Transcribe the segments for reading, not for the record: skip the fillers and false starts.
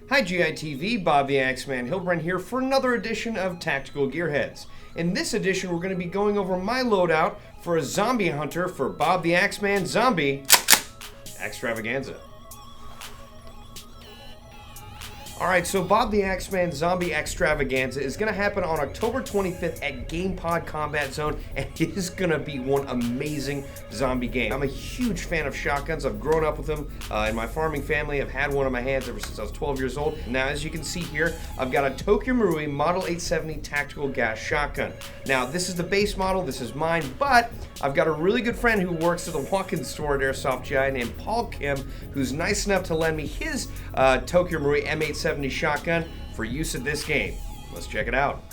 Hi GITV, Bob the Axeman Hilbrand here for another edition of Tactical Gearheads. In this edition, we're going to be going over my loadout for a zombie hunter for Bob the Axeman Zombie Extravaganza. Alright, so Bob the Axeman Zombie Extravaganza is going to happen on October 25th at GamePod Combat Zone, and it is going to be one amazing zombie game. I'm a huge fan of shotguns. I've grown up with them in my farming family. I've had one in my hands ever since I was 12 years old. Now, as you can see here, I've got a Tokyo Marui Model 870 Tactical Gas Shotgun. Now, this is the base model. This is mine, but I've got a really good friend who works at the walk-in store at Airsoft GI named Paul Kim, who's nice enough to lend me his Tokyo Marui M870 Shotgun for use at this game. Let's check it out.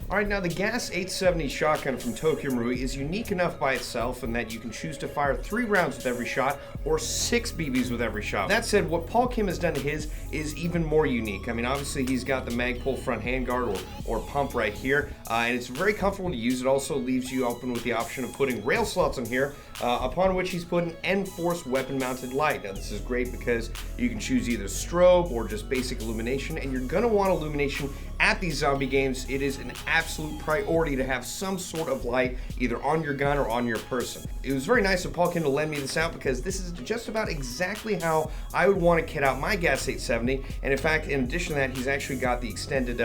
Alright, now the Gas 870 shotgun from Tokyo Marui is unique enough by itself in that you can choose to fire 3 rounds with every shot or 6 BBs with every shot. That said, what Paul Kim has done to his is even more unique. I mean, obviously he's got the Magpul front handguard or pump right here, and it's very comfortable to use. It also leaves you open with the option of putting rail slots on here, upon which he's put an Nforce weapon-mounted light. Now this is great because you can choose either strobe or just basic illumination, and you're going to want illumination at these zombie games. It is an absolute priority to have some sort of light either on your gun or on your person. It was very nice of Paul Kim to lend me this out because this is just about exactly how I would want to kit out my Gas 870, and in fact, in addition to that, he's actually got the extended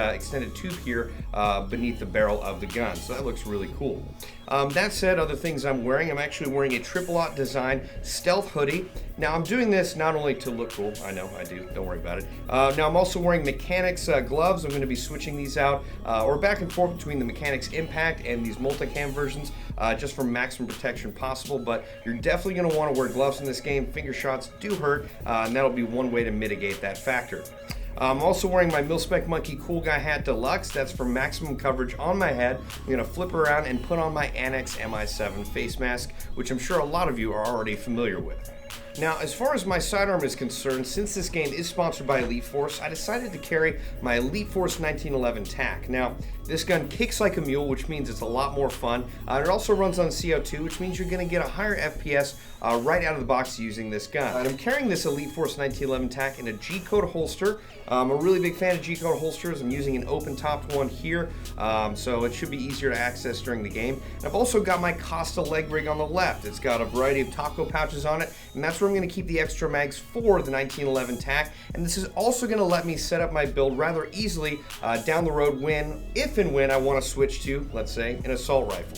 tube here beneath the barrel of the gun, so that looks really cool. That said, other things I'm actually wearing a triple-aught design stealth hoodie. Now I'm doing this not only to look cool, I know I do, don't worry about it. Now I'm also wearing Mechanics gloves. I'm going to be switching these out or back and forth between the Mechanics Impact and these multicam versions just for maximum protection possible, but you're definitely going to want to wear gloves in this game. Finger shots do hurt, and that'll be one way to mitigate that factor. I'm also wearing my Mil-Spec Monkey Cool Guy Hat Deluxe. That's for maximum coverage on my head. I'm going to flip around and put on my Annex Mi7 Facemask, which I'm sure a lot of you are already familiar with. Now, as far as my sidearm is concerned, since this game is sponsored by Nforce, I decided to carry my Nforce 1911 TAC. Now, this gun kicks like a mule, which means it's a lot more fun. It also runs on CO2, which means you're going to get a higher FPS right out of the box using this gun. And I'm carrying this Nforce 1911 TAC in a G-code holster. I'm a really big fan of G-code holsters. I'm using an open-topped one here, so it should be easier to access during the game. And I've also got my Costa leg rig on the left. It's got a variety of taco pouches on it, and that's where I'm going to keep the extra mags for the 1911 TAC. And this is also going to let me set up my build rather easily down the road if and when I want to switch to, let's say, an assault rifle.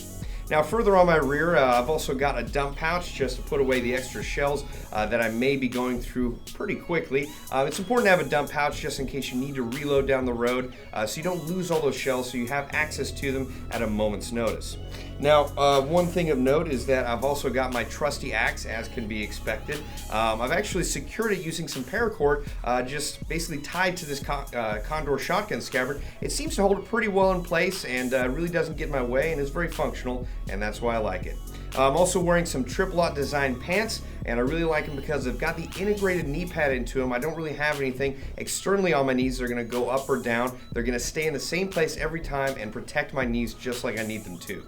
Now further on my rear, I've also got a dump pouch just to put away the extra shells that I may be going through pretty quickly. It's important to have a dump pouch just in case you need to reload down the road so you don't lose all those shells, so you have access to them at a moment's notice. Now, one thing of note is that I've also got my trusty axe, as can be expected. I've actually secured it using some paracord, just basically tied to this Condor shotgun scabbard. It seems to hold it pretty well in place and really doesn't get in my way and is very functional, and that's why I like it. I'm also wearing some triple-aught design pants, and I really like them because they've got the integrated knee pad into them. I don't really have anything externally on my knees. They're going to go up or down. They're going to stay in the same place every time and protect my knees just like I need them to.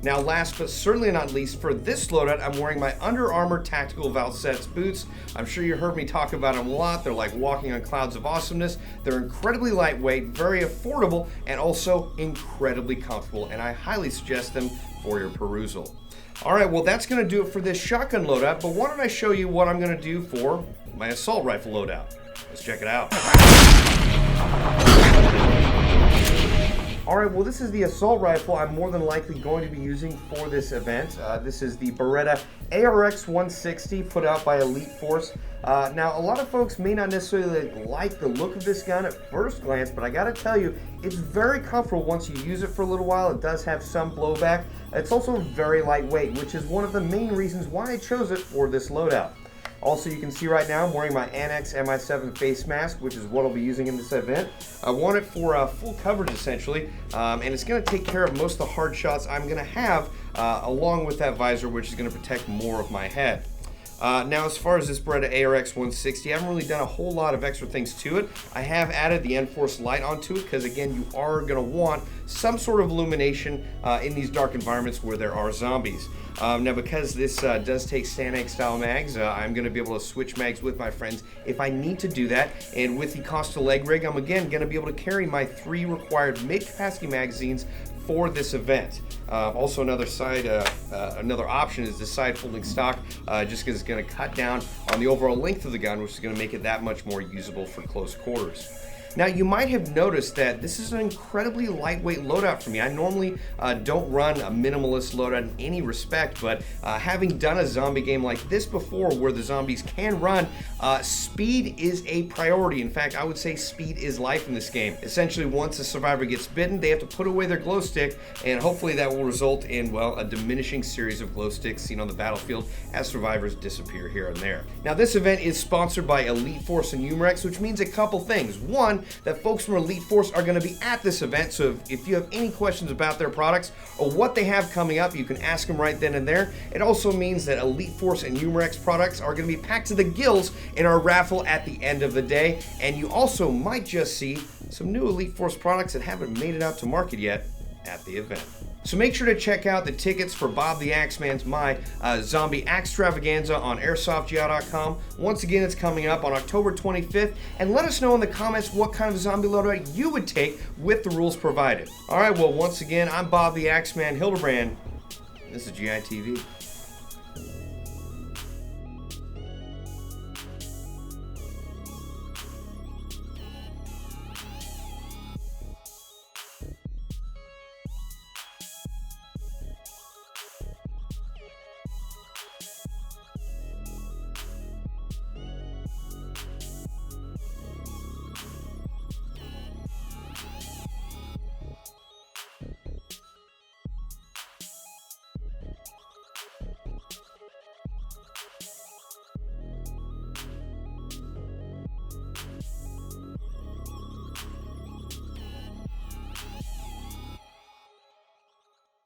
Now last but certainly not least, for this loadout, I'm wearing my Under Armour Tactical Valsets boots. I'm sure you heard me talk about them a lot. They're like walking on clouds of awesomeness. They're incredibly lightweight, very affordable, and also incredibly comfortable, and I highly suggest them for your perusal. Alright, well that's going to do it for this shotgun loadout, but why don't I show you what I'm going to do for my assault rifle loadout. Let's check it out. Alright, well this is the assault rifle I'm more than likely going to be using for this event. This is the Beretta Arx-160 put out by Nforce. Now, a lot of folks may not necessarily like the look of this gun at first glance, but I gotta tell you, it's very comfortable once you use it for a little while. It does have some blowback. It's also very lightweight, which is one of the main reasons why I chose it for this loadout. Also, you can see right now I'm wearing my Annex Mi7 Facemask, which is what I'll be using in this event. I want it for full coverage, essentially, and it's going to take care of most of the hard shots I'm going to have, along with that visor, which is going to protect more of my head. Now, as far as this Beretta Arx-160, I haven't really done a whole lot of extra things to it. I have added the Nforce light onto it because, again, you are going to want some sort of illumination in these dark environments where there are zombies. Now, because this does take Stanag style mags, I'm going to be able to switch mags with my friends if I need to do that. And with the Costa leg rig, I'm again going to be able to carry my 3 required mid-capacity magazines for this event. Also, another option is the side folding stock, just because it's going to cut down on the overall length of the gun, which is going to make it that much more usable for close quarters. Now, you might have noticed that this is an incredibly lightweight loadout for me. I normally don't run a minimalist loadout in any respect, but having done a zombie game like this before where the zombies can run, speed is a priority. In fact, I would say speed is life in this game. Essentially, once a survivor gets bitten, they have to put away their glow stick, and hopefully that will result in, well, a diminishing series of glow sticks seen on the battlefield as survivors disappear here and there. Now, this event is sponsored by Elite Force and Umarex, which means a couple things. One, that folks from Elite Force are going to be at this event, so if you have any questions about their products or what they have coming up, you can ask them right then and there. It also means that Elite Force and Umarex products are going to be packed to the gills in our raffle at the end of the day, and you also might just see some new Elite Force products that haven't made it out to market yet at the event. So make sure to check out the tickets for Bob the Axeman's My Zombie Extravaganza on AirsoftGear.com. Once again, it's coming up on October 25th, and let us know in the comments what kind of zombie loadout you would take with the rules provided. All right, well, once again, I'm Bob the Axeman Hildebrand. This is GITV.